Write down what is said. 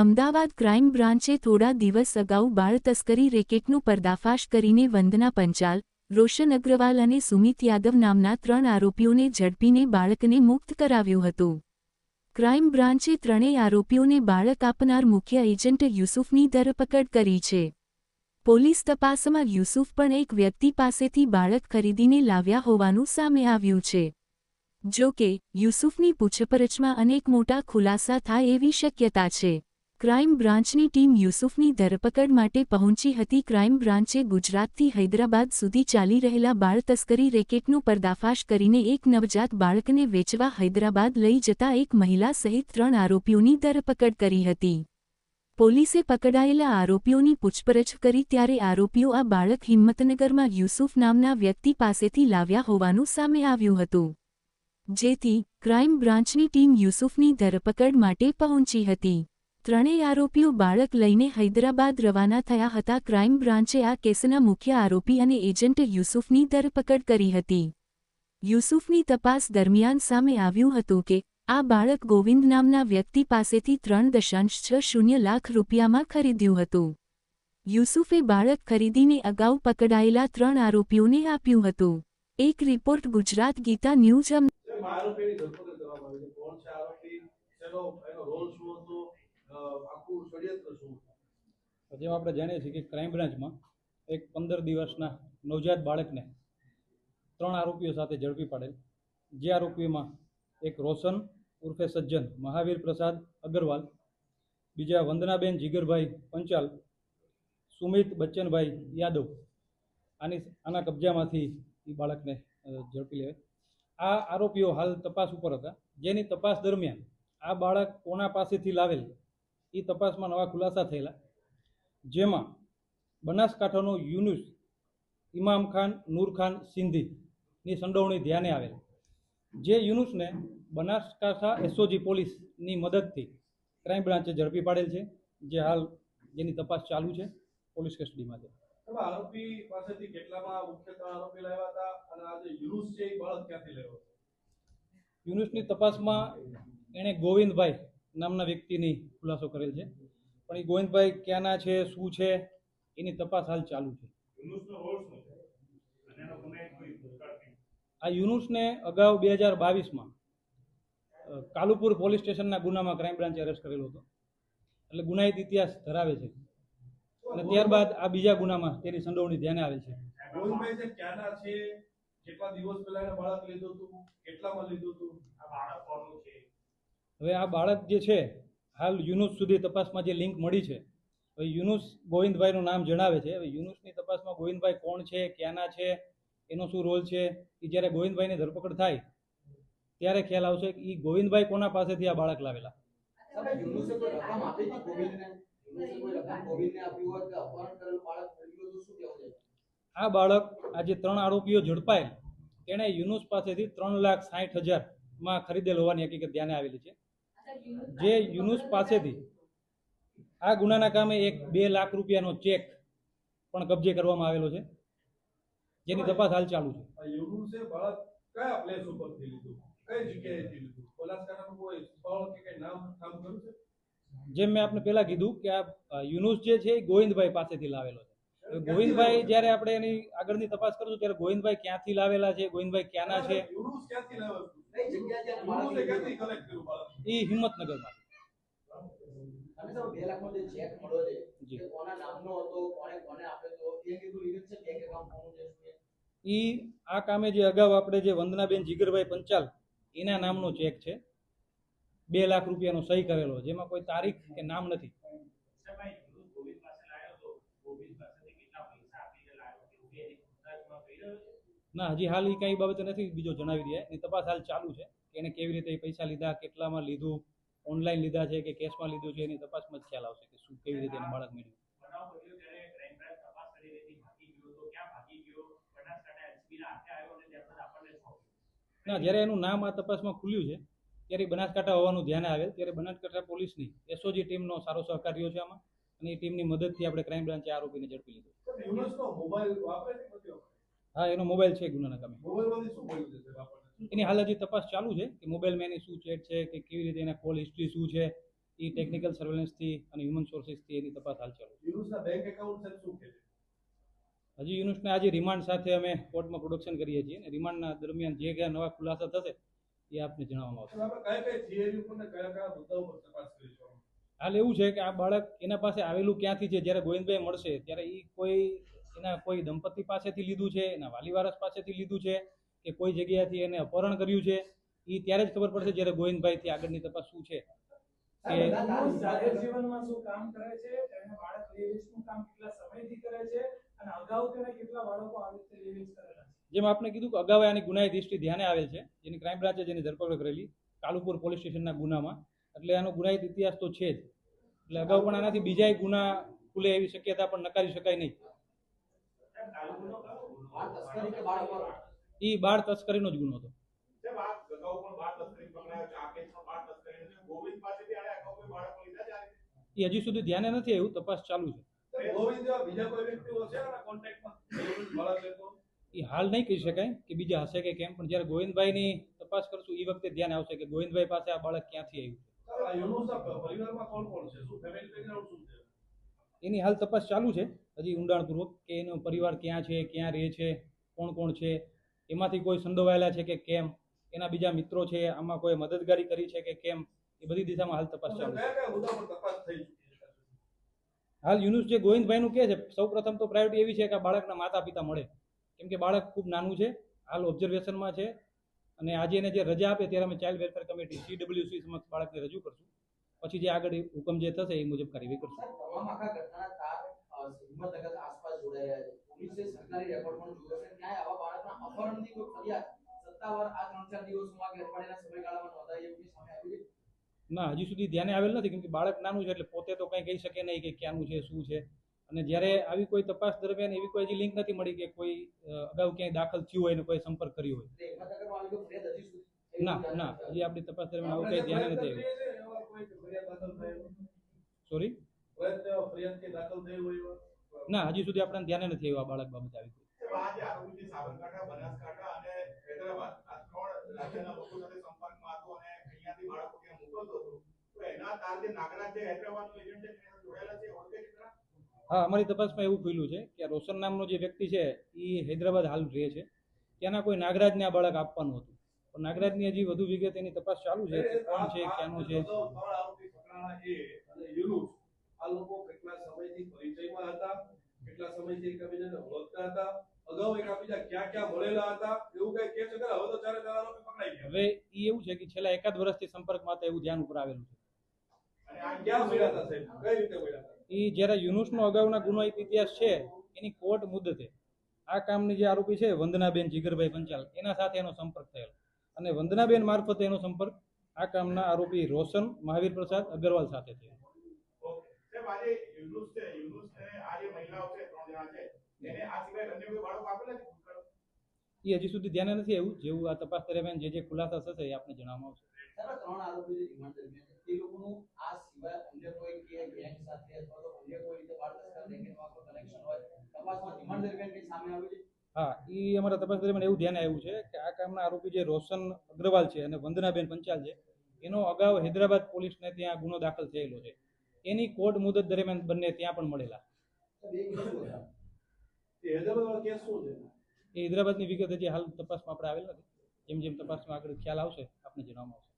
Ahmedabad crime બ્રાન્ચે થોડા દિવસ અગાઉ બાળ તસ્કરી રેકેટનો પર્દાફાશ કરીને વંદના પંચાલ, રોશન અગ્રવાલ અને સુમિત યાદવ નામના 3 આરોપીઓને ઝડપીને બાળકને મુક્ત કરાવ્યું હતું. ક્રાઇમ બ્રાન્ચે ત્રણેય આરોપીઓને બાળક આપનાર મુખ્ય એજન્ટ યુસુફની ધરપકડ કરી છે. પોલીસ તપાસમાં યુસુફ પણ એક વ્યક્તિ પાસેથી બાળક ખરીદીને લાવ્યા હોવાનું સામે આવ્યું છે. જો કે, યુસુફની પૂછપરછમાં અનેક મોટા ખુલાસા થાય એવી શક્યતા છે. ક્રાઇમ બ્રાન્ચની ટીમ યુસુફની ધરપકડ માટે પહોંચી હતી. ક્રાઇમ બ્રાન્ચે ગુજરાતથી હૈદરાબાદ સુધી ચાલી રહેલા બાળ તસ્કરી રેકેટનો પર્દાફાશ કરીને એક નવજાત બાળકને વેચવા હૈદરાબાદ લઈ જતા એક મહિલા સહિત 3 આરોપીઓની ધરપકડ કરી હતી. પોલીસે પકડાયેલા આરોપીઓની પૂછપરછ કરી ત્યારે આરોપીઓ આ બાળક હિંમતનગરમાં યુસુફ નામના વ્યક્તિ પાસેથી લાવ્યા હોવાનું સામે આવ્યું હતું. જેથી, ક્રાઇમ બ્રાન્ચની ટીમ યુસુફની ધરપકડ માટે પહોંચી હતી. ત્રણેય આરોપીઓ બાળક લઈને હૈદરાબાદ રવાના થયા હતા. ક્રાઇમ બ્રાન્ચે આ કેસના મુખ્ય આરોપી અને એજન્ટ યુસુફની ધરપકડ કરી હતી. યુસુફની તપાસ દરમિયાન સામે આવ્યું હતું કે, આ બાળક ગોવિંદ નામના વ્યક્તિ પાસેથી 3.60 લાખ રૂપિયામાં ખરીદ્યું હતું. યુસુફે બાળક ખરીદીને અગાઉ પકડાયેલા 3 આરોપીઓને આપ્યું હતું. એક રિપોર્ટ ગુજરાત ગીતા ન્યૂઝ. આરોપીની ધરપકડ કરવામાં આવી છે. કોણ છે આરોપી? એનો રોલ શું હતો? આખું ષડયંત્ર શું હતું? જેમ આપણે જાણીએ છીએ કે ક્રાઇમ બ્રાન્ચમાં એક 15 દિવસના નવજાત બાળકને 3 આરોપીઓ સાથે ઝડપી પાડેલ. જે આરોપીઓમાં એક રોશન ઉર્ફે સજ્જન મહાવીર પ્રસાદ અગ્રવાલ, બીજા વંદનાબેન જીગરભાઈ પંચાલ, સુમિત બચ્ચનભાઈ યાદવ, આના કબજામાંથી એ બાળકને ઝડપી લેવાય. આ આરોપીઓ હાલ તપાસ ઉપર હતા. જેની તપાસ દરમિયાન આ બાળક કોના પાસેથી લાવેલ એ તપાસમાં નવા ખુલાસા થયેલા. જેમાં બનાસકાંઠાનો યુનુસ ઇમામ ખાન નૂર ખાન સિંધીની સંડોવણી ધ્યાને આવેલ. જે યુનુસને બનાસકાંઠા એસઓજી પોલીસની મદદથી ક્રાઇમ બ્રાન્ચે ઝડપી પાડેલ છે. જે હાલ જેની તપાસ ચાલુ છે, પોલીસ કસ્ટડીમાં છે. આરોપી પાસેથી કેટલામાં મુખ્ય આરોપી લાવ્યા હતા અને આ જે યુનુસ છે એ બાળક ક્યાંથી લાવ્યો? યુનુસની તપાસમાં એણે ગોવિંદભાઈ નામના વ્યક્તિની ખુલાસો કરેલ છે. પણ એ ગોવિંદભાઈ ક્યાંના છે, શું છે, એની તપાસ હાલ ચાલુ છે. આ યુનુસને અગાઉ 2022માં કાલુપુર પોલીસ સ્ટેશનના ગુનામાં ક્રાઇમ બ્રાન્ચે અરેસ્ટ કરેલો હતો. એટલે ગુનાહિત ઇતિહાસ ધરાવે છે. અને ત્યારબાદ આ બીજા ગુનામાં તેની સંડોવણી ધ્યાને આવે છે. ગોવિંદભાઈ છે ક્યાંના છે? કેટલા દિવસ પહેલા એને બાળક લીધું હતું? કેટલામાં લીધું હતું? આ બાળક કોનું છે? હવે આ બાળક જે છે હાલ યુનુસ સુધી તપાસમાં જે લિંક મળી છે, હવે યુનુસ ગોવિંદભાઈનું નામ જણાવે છે. હવે યુનુસની તપાસમાં ગોવિંદભાઈ કોણ છે, ક્યાંના છે, એનો શું રોલ છે, એ જ્યારે ગોવિંદભાઈની ધરપકડ થાય ત્યારે ખ્યાલ આવશે કે એ ગોવિંદભાઈ કોના પાસેથી આ બાળક લાવેલા. આ બાળક આ જે 3 આરોપીઓ ઝડપાયેલ તેણે યુનુસ પાસેથી 3,60,000 ખરીદેલ હોવાની હકીકત ધ્યાને આવેલી છે. જે યુનુસ પાસેથી આ ગુનાના કામે એક 2 લાખ રૂપિયાનો ચેક પણ કબજે કરવામાં આવેલો છે, જેની તપાસ હાલ ચાલુ છે. યુનુસે બાળક કયા પ્લેસ ઉપરથી લીધું? કઈ જગ્યાએથી લીધું? બનાસકાંઠાનું કોઈ સ્થળ કે કઈ નામ કર્યું છે? જેમ મેં આપને પહેલા કીધું કે આ યુનુસ જે છે એ ગોવિંદભાઈ પાસેથી લાવેલો છે. ગોવિંદભાઈ જ્યારે આપણે એની આગળની તપાસ કરશું ત્યારે ગોવિંદભાઈ ક્યાંથી લાવેલા છે, ગોવિંદભાઈ ક્યાંના છે, યુનુસ ક્યાંથી લાવ્યો? કઈ જગ્યાએથી યુનુસે ક્યાંથી કલેક્ટ કર્યું બાળક? એ હિંમતનગરમાં. અને સર 2 લાખનો જે ચેક મળ્યો છે એ કોના નામનો હતો, કોને આપ્યો હતો, એ કીધું વિગત છે બેંક એકાઉન્ટ કોનું છે? ઈ આ કામે જે અગાઉ આપણે જે વંદનાબેન જીગરભાઈ પંચાલ એના નામનો ચેક છે. 2 લાખ રૂપિયાનો સહી કરેલો, જેમાં કોઈ તારીખ કે નામ નથી. ના, હજી હાલ એ કઈ બાબતે નથી બીજો જણાવી દે. એની તપાસ હાલ ચાલુ છે કે એને કેવી રીતે પૈસા લીધા, કેટલામાં લીધું, ઓનલાઈન લીધા છે કે કેશમાં લીધું છે, એની તપાસમાં જ ખ્યાલ આવશે કે શું કેવી રીતે એને બાળક મળ્યું. ના, જ્યારે એનું નામ આ તપાસમાં ખુલ્યું છે ત્યારે બનાસકાંઠા હોવાનું ધ્યાને આવેલ. ત્યારે બનાસકાંઠા પોલીસની એસઓજી ટીમનો સારો સહકાર રહ્યો છે આમાં, અને એ ટીમની મદદથી આપણે ક્રાઇમ બ્રાન્ચે આરોપીને ઝડપી લીધો. હા, એનો મોબાઈલ છે ગુનાના કામે. એની હાલ હજી તપાસ ચાલુ છે કે મોબાઈલમાં એની શું ચેટ છે, કે કેવી રીતે એના કોલ હિસ્ટ્રી શું છે, એ ટેકનિકલ સર્વેલન્સથી અને હ્યુમન સોર્સિસથી એની તપાસ હાલ ચાલુ છે. યુનુસના બેંક એકાઉન્ટ છે શું કે હજી યુનુસને આજે રિમાન્ડ સાથે અમે કોર્ટમાં પ્રોડક્શન કરીએ છીએ અને રિમાન્ડના દરમિયાન જે કયા નવા ખુલાસા થશે એ આપને જણાવવામાં આવશે. આપણે કઈ થિયરી ઉપર ને કયા મુદ્દાઓ પર તપાસ કરીશું? હાલ એવું છે કે આ બાળક એના પાસે આવેલું ક્યાંથી છે, જ્યારે ગોવિંદભાઈ મળશે ત્યારે એ એના કોઈ દંપતી પાસેથી લીધું છે, એના વાલીવારસ પાસેથી લીધું છે કે કોઈ જગ્યાએથી એને અપહરણ કર્યું છે, એ ત્યારે જ ખબર પડશે જ્યારે ગોવિંદભાઈથી આગળની તપાસ શું છે. કે જાહેર જીવનમાં શું કામ કરે છે, તેને બાળક લેવીસનું કામ કેટલા સમયથી કરે છે અને અગાઉ તેને કેટલા બાળકો આવી રીતે લેવીસ કરેલા છે. જેમ આપને કીધું કે અગાઉ આની ગુનાહિત હિસ્ટ્રી ધ્યાને આવેલ છે, જેની ક્રાઇમ બ્રાન્ચે જેની ધરપકડ કરેલી કાલુપુર પોલીસ સ્ટેશનના ગુનામાં, એટલે આનો ગુનાહિત ઇતિહાસ તો છે જ. એટલે અગાઉ પણ આનાથી બીજા ગુના ખુલે એવી શક્યતા પણ નકારી શકાય નહીં. બાળ તસ્કરી કે બાળ અપહરણ? એ બાળ તસ્કરીનો જ ગુનો હતો. એ હજી સુધી ધ્યાને નથી આવ્યું, તપાસ ચાલુ છે. ગોવિંદ જેવા બીજા કોઈ વ્યક્તિઓ છે આના કોન્ટેક્ટમાં બાળક છે તો એ હાલ નહીં કહી શકાય કે બીજા હશે કે કેમ, પણ જ્યારે ગોવિંદભાઈની તપાસ કરશું એ વખતે ધ્યાન આવશે કે ગોવિંદભાઈ પાસે આ બાળક ક્યાંથી આવ્યું છે. આ યુનુસના પરિવારમાં કોણ કોણ છે, શું ફેમિલી બેકગ્રાઉન્ડ શું છે? એની હાલ તપાસ ચાલુ છે હજી ઊંડાણપૂર્વક, કે એનો પરિવાર ક્યાં છે, ક્યાં રહે છે, કોણ કોણ છે, એમાંથી કોઈ સંડોવાયેલા છે કે કેમ, એના બીજા મિત્રો છે, આમાં કોઈ મદદગારી કરી છે કે કેમ, એ બધી દિશામાં હાલ તપાસ ચાલુ છે. કયા કયા મુદ્દા પર તપાસ થઈ ચૂકી છે? હાલ યુનુસ જે ગોવિંદભાઈનું કહે છે, સૌ પ્રથમ તો પ્રાયોરિટી એવી છે કે આ બાળકના માતા પિતા મળે, કેમ કે બાળક ખૂબ નાનું છે, હાલ ઓબ્ઝર્વેશનમાં છે, અને આજે એને જે રજા આપે ત્યારે અમે ચાઇલ્ડ વેલફેર કમિટી CWC સમક્ષ બાળકને રજૂ કરશું. પછી જે આગળ હુકમ જે થશે એ મુજબ કાર્યવાહી કરશું. તમામ આખા ઘટનાના તાર હિંમતનગર આસપાસ જોડાઈ રહ્યા છે. પોલીસે સરકારી રેકોર્ડ પણ જોયો છે. ક્યાંય આવા બાળકના અપહરણની કોઈ ફરિયાદ સત્તાવાર આ 3-4 દિવસોમાં કે અઠવાડિયાના સમયગાળામાં નોંધાઈ એવું સામે આવી છે? ના, હજી સુધી ધ્યાને આવેલ નથી, કેમ કે બાળક નાનું છે એટલે પોતે તો કંઈ કહી શકે નહીં કે ક્યાંનું છે, શું છે. અને જ્યારે આવી કોઈ તપાસ દરમિયાન એવી કોઈ હજી લિંક નથી મળી કે કોઈ અગાઉ ક્યાંય દાખલ થયું હોય ને કોઈ સંપર્ક કર્યો હોય. એટલે હિંમતનગરમાં આવી કોઈ ફરિયાદ હજી સુધી ના, હજી આપણી તપાસ દરમિયાન આવું કંઈ ધ્યાને નથી આવ્યું. એવા કોઈ ફરિયાદ દાખલ થઈ હોય? સોરી, ફરિયાદ કે દાખલ થઈ હોય એવા? ના, હજી સુધી આપણને ધ્યાને નથી આવ્યું આ બાળક બાબતે આવી કોઈ. આજે આરોપી સાબરકાંઠા, બનાસકાંઠા અને હૈદરાબાદ આ 3 રાજ્યના લોકો સાથે સંપર્કમાં હતો અને અહીંયાથી બાળકો ત્યાં મોકલતો હતો, તો એના તાર જે નાગરાજ છે, હૈદરાબાદનો એજન્ટ છે, તેના જોડાયેલા છે, ઓળખે છે ખરા? હા, અમારી તપાસમાં એવું ખુલ્યું છે કે રોશન નામનો જે વ્યક્તિ છે એ હૈદરાબાદ હાલ રહે છે, ત્યાંના કોઈ નાગરાજને આ બાળક આપવાનું હતું, પણ નાગરાજની હજી વધુ વિગત એની તપાસ ચાલુ છે કે કોણ છે, ક્યાંનું છે. ત્રણ આરોપી પકડાણા એ અને યુનુસ, આ લોકો કેટલા સમયથી પરિચયમાં હતા, કેટલા સમયથી એકબીજાને ઓળખતા હતા, અગાઉ એકબીજા ક્યાં ક્યાં મળેલા હતા, એવું કઈ કહે છે? હવે તો ચારે ચાર આરોપી પકડાઈ ગયા. હવે એ એવું છે કે છેલ્લા એકાદ વર્ષથી સંપર્કમાં હતા એવું ધ્યાન ઉપર આવેલું છે. અને આ ક્યાં મળ્યા હતા સાહેબ, કઈ રીતે મળ્યા હતા? એ જ્યારે યુનુસનો અગાઉના ગુનાહિત ઇતિહાસ છે એની કોર્ટ મુદ્દતે આ કામની જે આરોપી છે વંદનાબેન જીગરભાઈ પંચાલ, એના સાથે એનો સંપર્ક થયેલો, અને વંદનાબેન મારફતે એનો સંપર્ક આ કામના આરોપી રોશન મહાવીર પ્રસાદ અગ્રવાલ સાથે થયો. ઓકે સાહેબ, આજે યુનુસ છે, યુનુસને આ જે મહિલાઓ છે 3 જણા છે, એને આ સિવાય અન્ય કોઈ બાળકો આપેલા છે? એ હજી સુધી ધ્યાને નથી આવ્યું, જેવું આ તપાસ દરમિયાન જે ખુલાસા થશે એ આપને જણાવવામાં આવશે. સાહેબ, આ 3 આરોપી જે રિમાન્ડ દરમિયાન છે, એ લોકોનું આ સિવાય અન્ય કોઈ કે ગેંગ સાથે અથવા તો અન્ય કોઈ રીતે બાળ તસ્કર રેકેટમાં કોઈ કનેક્શન હોય, તપાસમાં રિમાન્ડ દરમિયાન કંઈ સામે આવ્યું છે? હા, એ અમારા તપાસ દરમિયાન એવું ધ્યાને આવ્યું છે કે આ કામના આરોપી જે રોશન અગ્રવાલ છે અને વંદનાબેન પંચાલ છે, એનો અગાઉ હૈદરાબાદ પોલીસને ત્યાં ગુનો દાખલ થયેલો છે. એની કોર્ટ મુદત દરમિયાન બંને ત્યાં પણ મળેલા. સાહેબ, એ કેસ શું હતા? એ હૈદરાબાદવાળા કેસ શું છે? એ હૈદરાબાદની વિગત હજી હાલ તપાસમાં આપણે આવેલ નથી. જેમ જેમ તપાસમાં આગળ ખ્યાલ આવશે આપને જણાવવામાં આવશે.